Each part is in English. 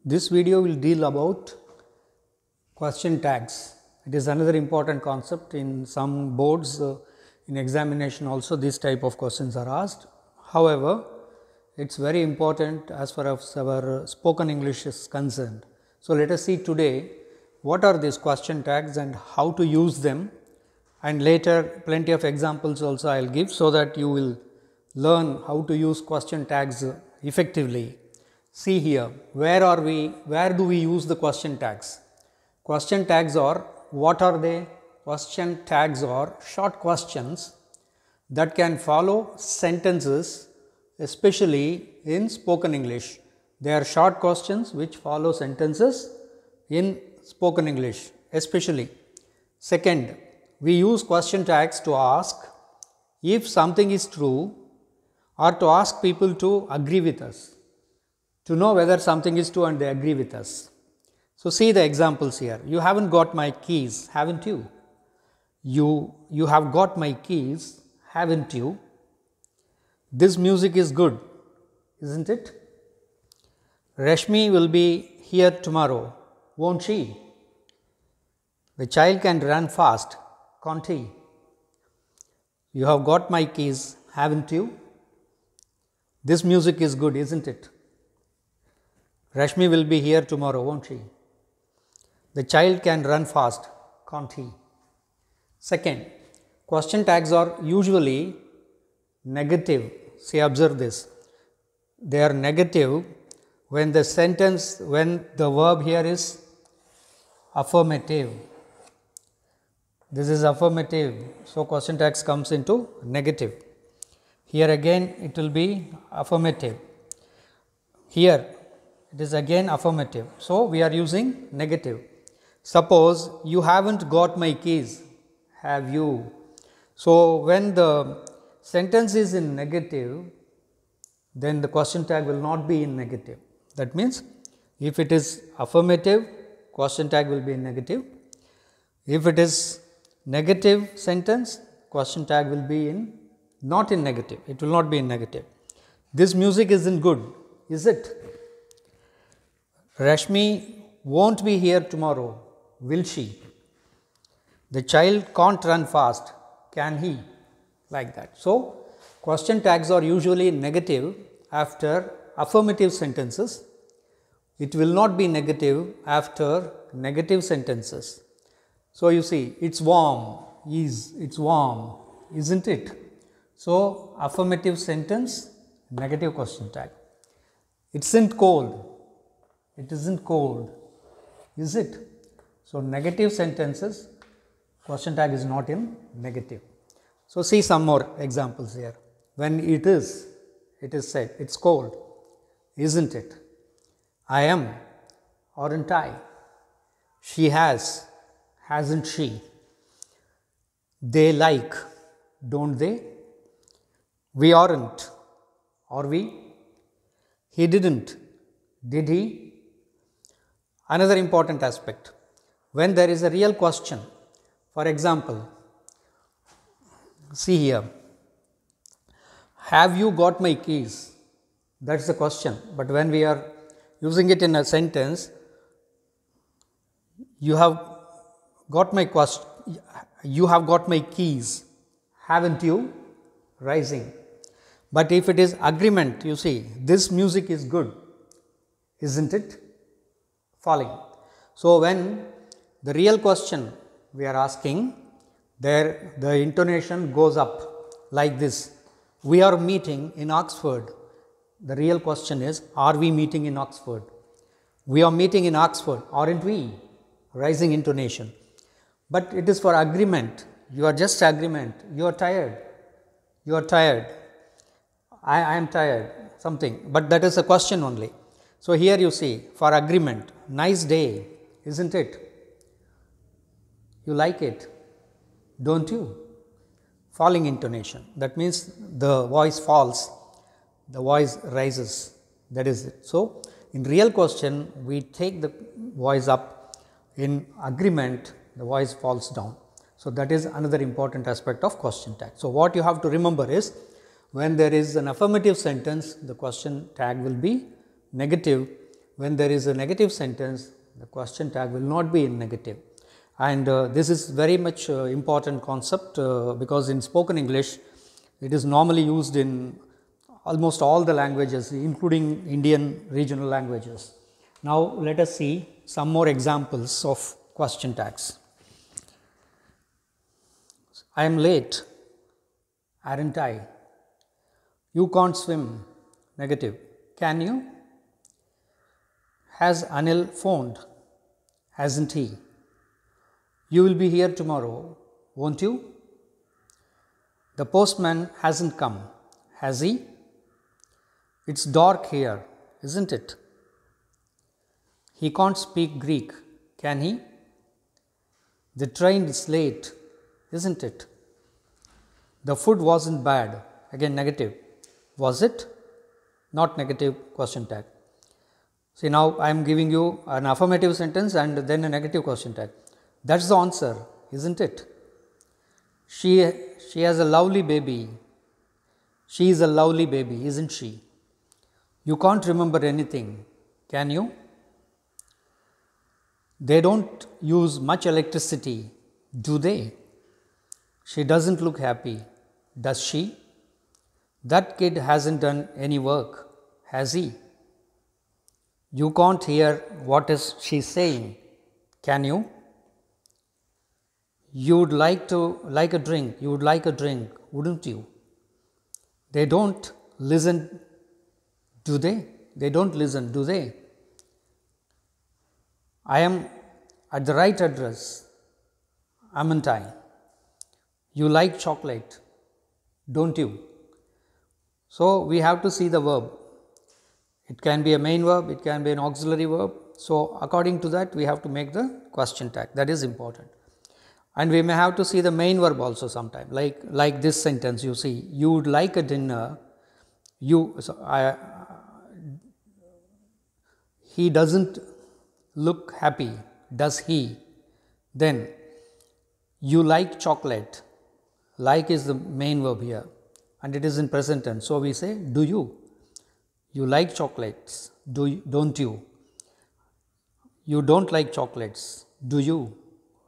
This video will deal about question tags. It is another important concept in some boards, in examination also these type of questions are asked. However, it is very important as far as our spoken English is concerned. So, let us see today what are these question tags and how to use them, and later plenty of examples also I will give, so that you will learn how to use question tags effectively. See here, where do we use the question tags? Question tags are, what are they? Question tags are short questions that can follow sentences, especially in spoken English. They are short questions which follow sentences in spoken English especially. Second, we use question tags to ask if something is true or to ask people to agree with us, to know whether something is true and they agree with us. So, see the examples here. You haven't got my keys, haven't you? You have got my keys, haven't you? This music is good, isn't it? Rashmi will be here tomorrow, won't she? The child can run fast, can't he? You have got my keys, haven't you? This music is good, isn't it? Rashmi will be here tomorrow, won't she? The child can run fast, can't he? Second, question tags are usually negative. See, observe this. They are negative when the verb here is affirmative. This is affirmative. So, question tags comes into negative. Here again it will be affirmative. Here it is again affirmative. So, we are using negative. Suppose you haven't got my keys, have you? So, when the sentence is in negative, then the question tag will not be in negative. That means, if it is affirmative, question tag will be in negative. If it is negative sentence, question tag will be in not in negative, it will not be in negative. This music isn't good, is it? Rashmi won't be here tomorrow, will she? The child can't run fast, can he? Like that. So, question tags are usually negative after affirmative sentences. It will not be negative after negative sentences. So, you see, it's warm, it's warm, isn't it? So, affirmative sentence, negative question tag. It isn't cold, it isn't cold, is it? So, negative sentences, question tag is not in negative. So, see some more examples here. When it is said, it's cold, isn't it? I am, aren't I? She has, hasn't she? They like, don't they? We aren't, are we? He didn't, did he? Another important aspect, when there is a real question, for example, see here, have you got my keys? That is the question, but when we are using it in a sentence, you have got my keys, haven't you? Rising. But if it is agreement, you see, this music is good, isn't it? Falling. So, when the real question we are asking, there the intonation goes up like this. We are meeting in Oxford. The real question is, are we meeting in Oxford? We are meeting in Oxford, aren't we? Rising intonation. But it is for agreement. You are just agreement. You are tired. You are tired. I am tired. Something. But that is a question only. So, here you see, for agreement, nice day, isn't it? You like it, don't you? Falling intonation. That means the voice falls, the voice rises. That is it. So, in real question, we take the voice up. In agreement, the voice falls down. So, that is another important aspect of question tag. So, what you have to remember is, when there is an affirmative sentence, the question tag will be negative. when there is a negative sentence, the question tag will not be in negative. And this is very much important concept because in spoken English, it is normally used in almost all the languages, including Indian regional languages. Now, let us see some more examples of question tags. I am late, aren't I? You can't swim, negative. Can you? Has Anil phoned? Hasn't he? You will be here tomorrow, won't you? The postman hasn't come, has he? It's dark here, isn't it? He can't speak Greek, can he? The train is late, isn't it? The food wasn't bad, again negative. Was it? Not negative, question tag. See, now I am giving you an affirmative sentence and then a negative question tag. That's the answer, isn't it? She has a lovely baby. She is a lovely baby, isn't she? You can't remember anything, can you? They don't use much electricity, do they? She doesn't look happy, does she? That kid hasn't done any work, has he? You can't hear what is she saying, can you? You would like a drink, wouldn't you? They don't listen, do they? They don't listen, do they? I am at the right address, aren't I? You like chocolate, don't you? So, we have to see the verb. It can be a main verb, it can be an auxiliary verb. So, according to that, we have to make the question tag, that is important. And we may have to see the main verb also sometime, like this sentence you see, you would like a dinner, he doesn't look happy, does he? Then, you like chocolate, like is the main verb here and it is in present tense. So, we say do you? You like chocolates, don't you? You don't like chocolates, do you?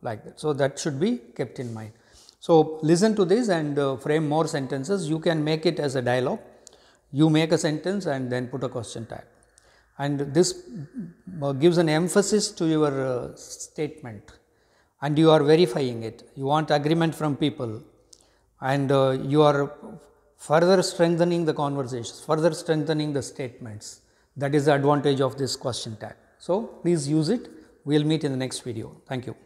Like that. So, that should be kept in mind. So, listen to this and frame more sentences. You can make it as a dialogue. You make a sentence and then put a question tag. And this gives an emphasis to your statement and you are verifying it. You want agreement from people and you are further strengthening the conversations, further strengthening the statements. That is the advantage of this question tag. So, please use it. We will meet in the next video. Thank you.